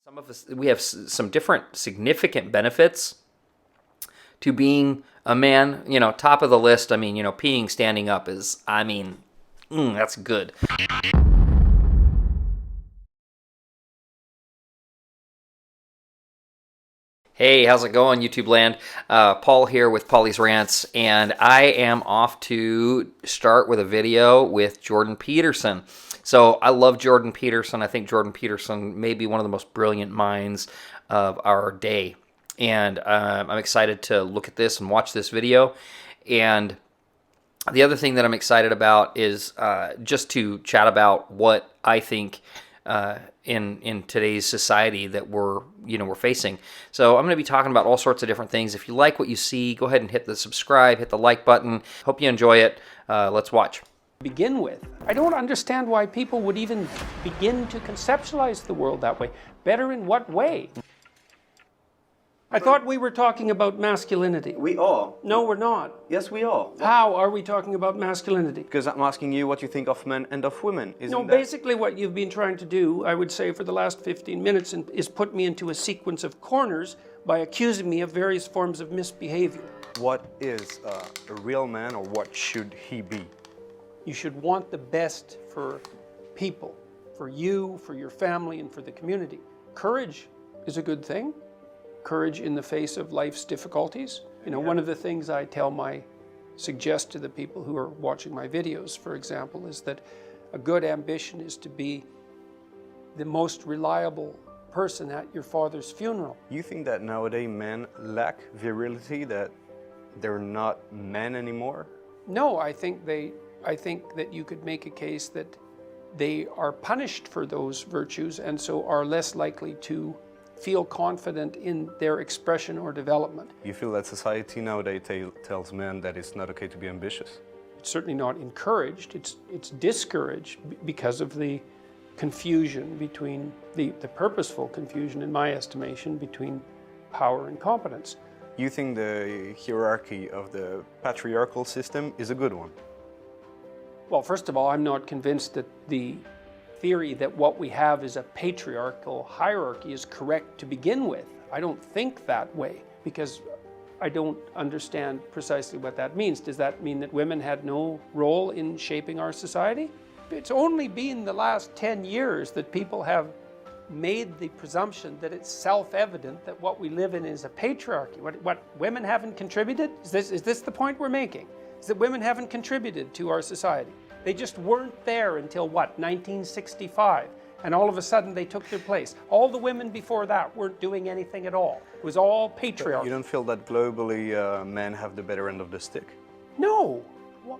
Some of us, we have some different significant benefits to being a man. Top of the list, peeing standing up is, that's good. Hey, how's it going, YouTube land? Paul here with Paulie's Rants, and I am off to start with a video with Jordan Peterson. So I love Jordan Peterson. I think Jordan Peterson may be one of the most brilliant minds of our day. And I'm excited to look at this and watch this video. And the other thing that I'm excited about is just to chat about what I think in today's society that we're facing. So I'm going to be talking about all sorts of different things. If you like what you see, go ahead and hit the subscribe, hit the like button. Hope you enjoy it. Let's watch. Begin with. I don't understand why people would even begin to conceptualize the world that way. Better in what way? I thought we were talking about masculinity. We are. No, we're not. Yes, we are. How are we talking about masculinity? Because I'm asking you what you think of men and of women. Basically what you've been trying to do, I would say for the last 15 minutes, is put me into a sequence of corners by accusing me of various forms of misbehavior. What is a real man, or what should he be? You should want the best for people, for you, for your family, and for the community. Courage is a good thing. Courage in the face of life's difficulties. One of the things I suggest to the people who are watching my videos, for example, is that a good ambition is to be the most reliable person at your father's funeral. You think that nowadays men lack virility, that they're not men anymore? No, I think that you could make a case that they are punished for those virtues and so are less likely to feel confident in their expression or development. You feel that society nowadays tells men that it's not okay to be ambitious? It's certainly not encouraged, it's discouraged because of the confusion between, the purposeful confusion in my estimation, between power and competence. You think the hierarchy of the patriarchal system is a good one? Well, first of all, I'm not convinced that the theory that what we have is a patriarchal hierarchy is correct to begin with. I don't think that way because I don't understand precisely what that means. Does that mean that women had no role in shaping our society? It's only been the last 10 years that people have made the presumption that it's self-evident that what we live in is a patriarchy. What women haven't contributed? Is this the point we're making? Is that women haven't contributed to our society? They just weren't there until, 1965. And all of a sudden they took their place. All the women before that weren't doing anything at all. It was all patriarchy. You don't feel that globally men have the better end of the stick? No.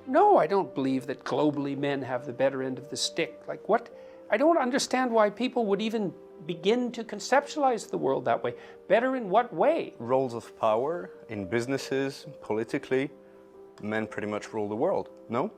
No, I don't believe that globally men have the better end of the stick. Like what? I don't understand why people would even begin to conceptualize the world that way. Better in what way? Roles of power in businesses, politically, men pretty much rule the world, no?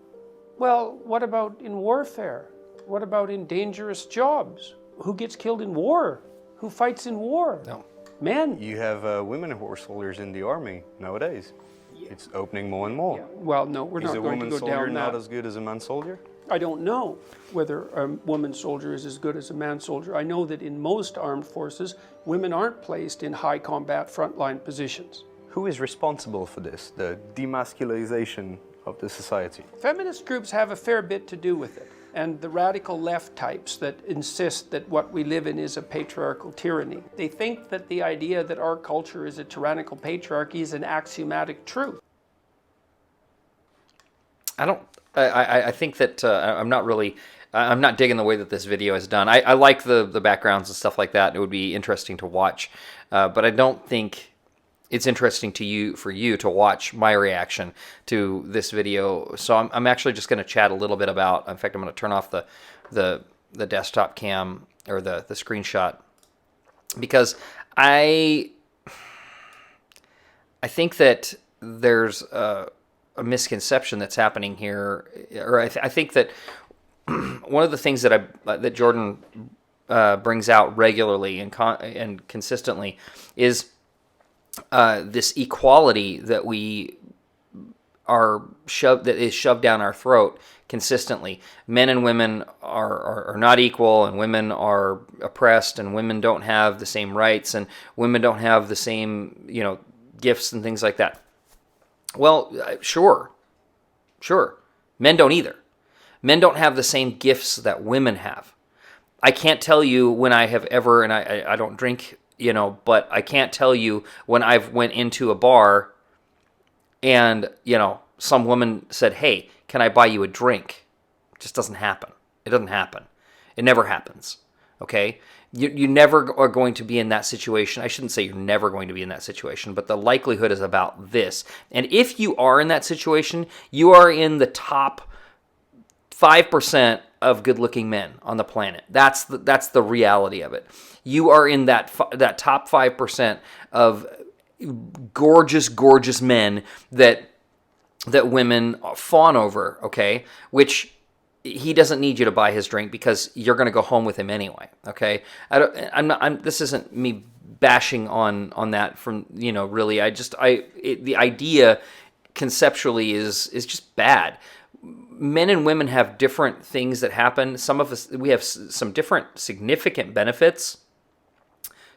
Well, what about in warfare? What about in dangerous jobs? Who gets killed in war? Who fights in war? No. Men. You have women who are soldiers in the army nowadays. Yeah. It's opening more and more. Yeah. Well, no, we're not going to go down that. Is a woman soldier not as good as a man soldier? I don't know whether a woman soldier is as good as a man soldier. I know that in most armed forces, women aren't placed in high combat frontline positions. Who is responsible for this, the demasculization of the society? Feminist groups have a fair bit to do with it, and the radical left types that insist that what we live in is a patriarchal tyranny. They think that the idea that our culture is a tyrannical patriarchy is an axiomatic truth. I think that I'm not digging the way that this video is done. I like the backgrounds and stuff like that. It would be interesting to watch, but I don't think it's interesting for you to watch my reaction to this video. So I'm actually just going to chat a little bit about. In fact, I'm going to turn off the desktop cam or the screenshot because I think that there's a misconception that's happening here, or I think that one of the things that Jordan brings out regularly and consistently is this equality that we that is shoved down our throat consistently. Men and women are not equal, and women are oppressed, and women don't have the same rights, and women don't have the same, gifts and things like that. Well, sure. Men don't either. Men don't have the same gifts that women have. I can't tell you when I have ever, and I don't drink, but I can't tell you when I've went into a bar and, some woman said, "Hey, can I buy you a drink?" It just doesn't happen. It doesn't happen. It never happens. Okay? You never are going to be in that situation. I shouldn't say you're never going to be in that situation, but the likelihood is about this. And if you are in that situation, you are in the top 5% of good-looking men on the planet. That's the reality of it. You are in that top 5% of gorgeous men that women fawn over, okay? Which he doesn't need you to buy his drink because you're going to go home with him anyway, okay? This isn't me bashing on that from, really. The idea conceptually is just bad. Men and women have different things that happen. Some of us, we have some different significant benefits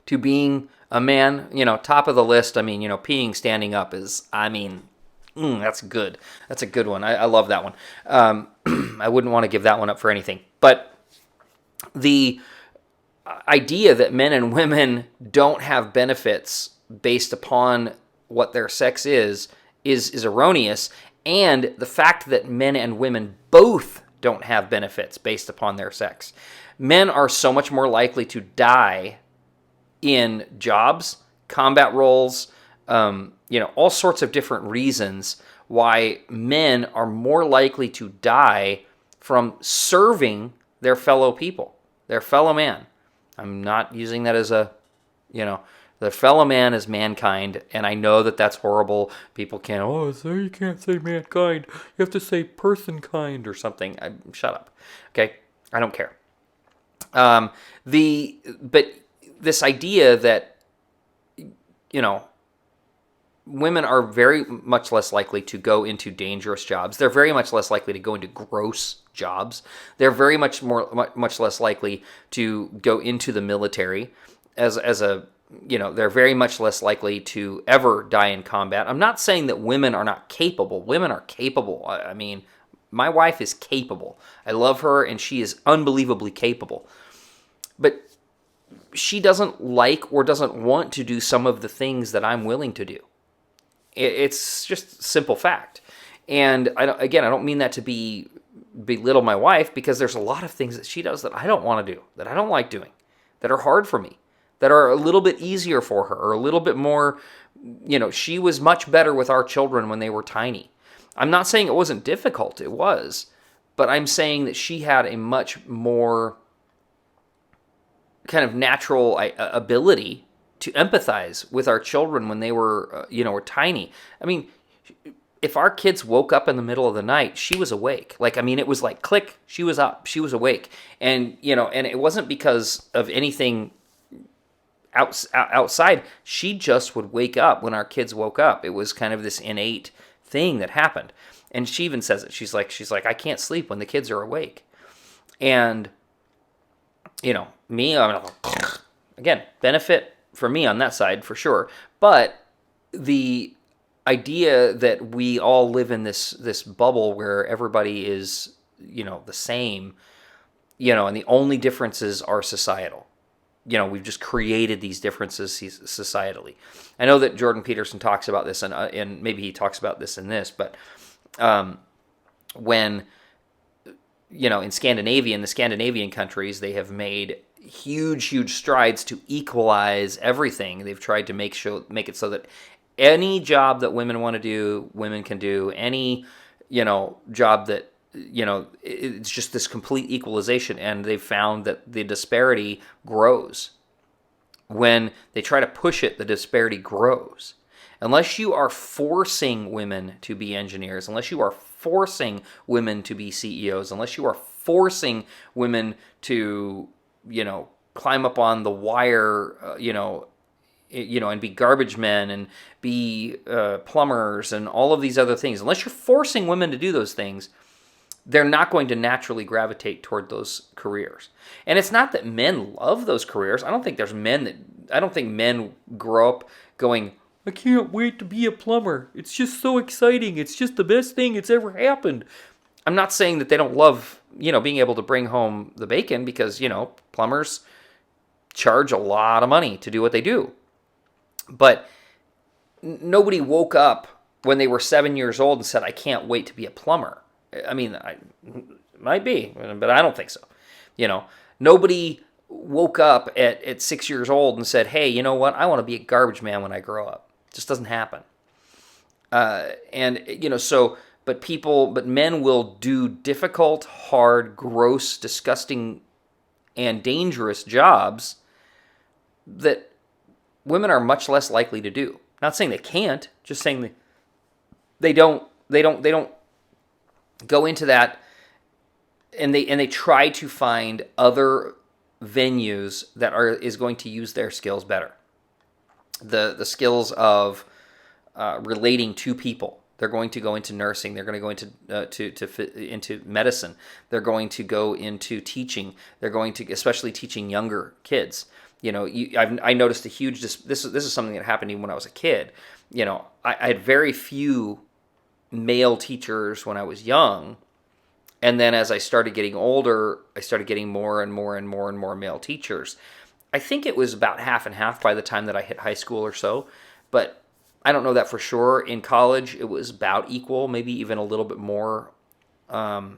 to being a man. Top of the list, peeing standing up is, that's good. That's a good one. I love that one. I wouldn't want to give that one up for anything. But the idea that men and women don't have benefits based upon what their sex is erroneous. And the fact that men and women both don't have benefits based upon their sex. Men are so much more likely to die in jobs, combat roles, all sorts of different reasons why men are more likely to die from serving their fellow people, their fellow man. I'm not using that as the fellow man is mankind, and I know that that's horrible. People you can't say mankind. You have to say person kind or something. Shut up. Okay? I don't care. But this idea that, women are very much less likely to go into dangerous jobs. They're very much less likely to go into gross jobs. They're very much less likely to go into the military they're very much less likely to ever die in combat. I'm not saying that women are not capable. Women are capable. My wife is capable. I love her, and she is unbelievably capable. But she doesn't like or doesn't want to do some of the things that I'm willing to do. It's just simple fact. And I don't mean that to belittle my wife, because there's a lot of things that she does that I don't want to do, that I don't like doing, that are hard for me, that are a little bit easier for her, or a little bit more, she was much better with our children when they were tiny. I'm not saying it wasn't difficult, it was, but I'm saying that she had a much more kind of natural ability to empathize with our children when they were, were tiny. If our kids woke up in the middle of the night, she was awake. It was like click, she was up, she was awake. And, and it wasn't because of anything outside. She just would wake up when our kids woke up. It was kind of this innate thing that happened. And she even says it. She's like, I can't sleep when the kids are awake. And, me, again, benefit for me on that side for sure. But the idea that we all live in this bubble where everybody is, the same, and the only differences are societal. We've just created these differences societally. I know that Jordan Peterson talks about this, and maybe he talks about this in this, but when, in the Scandinavian countries, they have made huge strides to equalize everything. They've tried to make it so that any job that women want to do, women can do. Any, job that, it's just this complete equalization, and they've found that the disparity grows. When they try to push it, the disparity grows. Unless you are forcing women to be engineers, unless you are forcing women to be CEOs, unless you are forcing women to, climb up on the wire, and be garbage men and be plumbers and all of these other things. Unless you're forcing women to do those things, they're not going to naturally gravitate toward those careers. And it's not that men love those careers. I don't think men grow up going, I can't wait to be a plumber. It's just so exciting. It's just the best thing that's ever happened. I'm not saying that they don't love, being able to bring home the bacon, because, plumbers charge a lot of money to do what they do. But nobody woke up when they were 7 years old and said, I can't wait to be a plumber. I mean, might be, but I don't think so. Nobody woke up at 6 years old and said, hey, you know what? I want to be a garbage man when I grow up. It just doesn't happen. But men will do difficult, hard, gross, disgusting, and dangerous jobs that women are much less likely to do. Not saying they can't, just saying they don't go into that, and they try to find other venues that is going to use their skills better. The skills of relating to people. They're going to go into nursing. They're going to go into medicine. They're going to go into teaching. They're going to, especially teaching younger kids. I noticed a huge. This is something that happened even when I was a kid. I had very few male teachers when I was young, and then as I started getting older, I started getting more and more and more and more male teachers. I think it was about half and half by the time that I hit high school or so, but I don't know that for sure. In college, it was about equal, maybe even a little bit more. I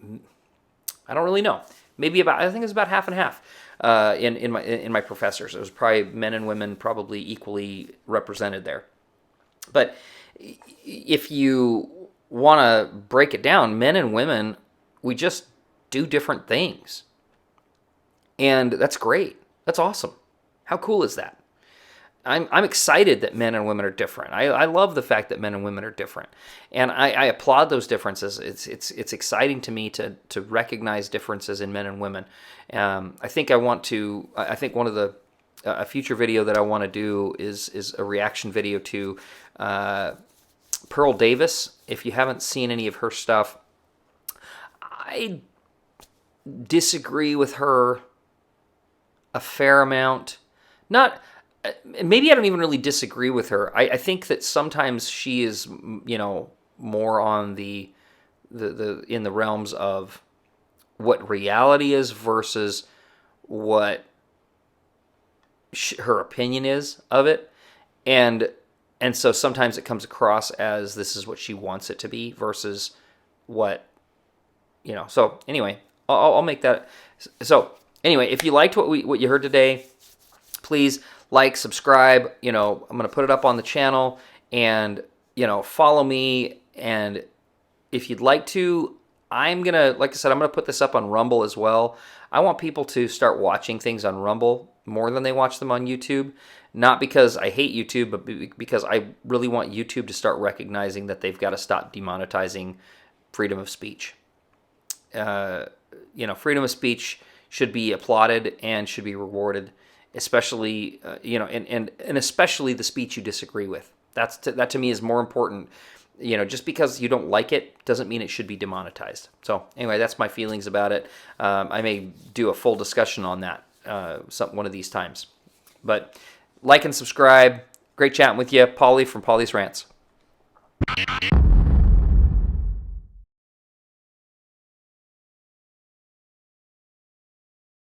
don't really know. I think it was about half and half in my professors. It was probably men and women probably equally represented there. But if you want to break it down, men and women, we just do different things. And that's great. That's awesome. How cool is that? I'm excited that men and women are different. I love the fact that men and women are different, and I applaud those differences. It's exciting to me to recognize differences in men and women. I think one of the a future video that I want to do is a reaction video to Pearl Davis. If you haven't seen any of her stuff, I disagree with her a fair amount. Maybe I don't even really disagree with her. I think that sometimes she is, more on the in the realms of what reality is versus what her opinion is of it, and so sometimes it comes across as this is what she wants it to be versus what, So anyway, I'll make that. So anyway, if you liked what you heard today, please like, subscribe. I'm going to put it up on the channel, and follow me. And if you'd like to, I'm going to put this up on Rumble as well. I want people to start watching things on Rumble more than they watch them on YouTube. Not because I hate YouTube, but because I really want YouTube to start recognizing that they've got to stop demonetizing freedom of speech. Freedom of speech should be applauded and should be rewarded, especially and especially the speech you disagree with. That to me is more important. Just because you don't like it doesn't mean it should be demonetized. So anyway, that's my feelings about it. I may do a full discussion on that one of these times. But like and subscribe. Great chatting with you, Paulie from Paulie's Rants.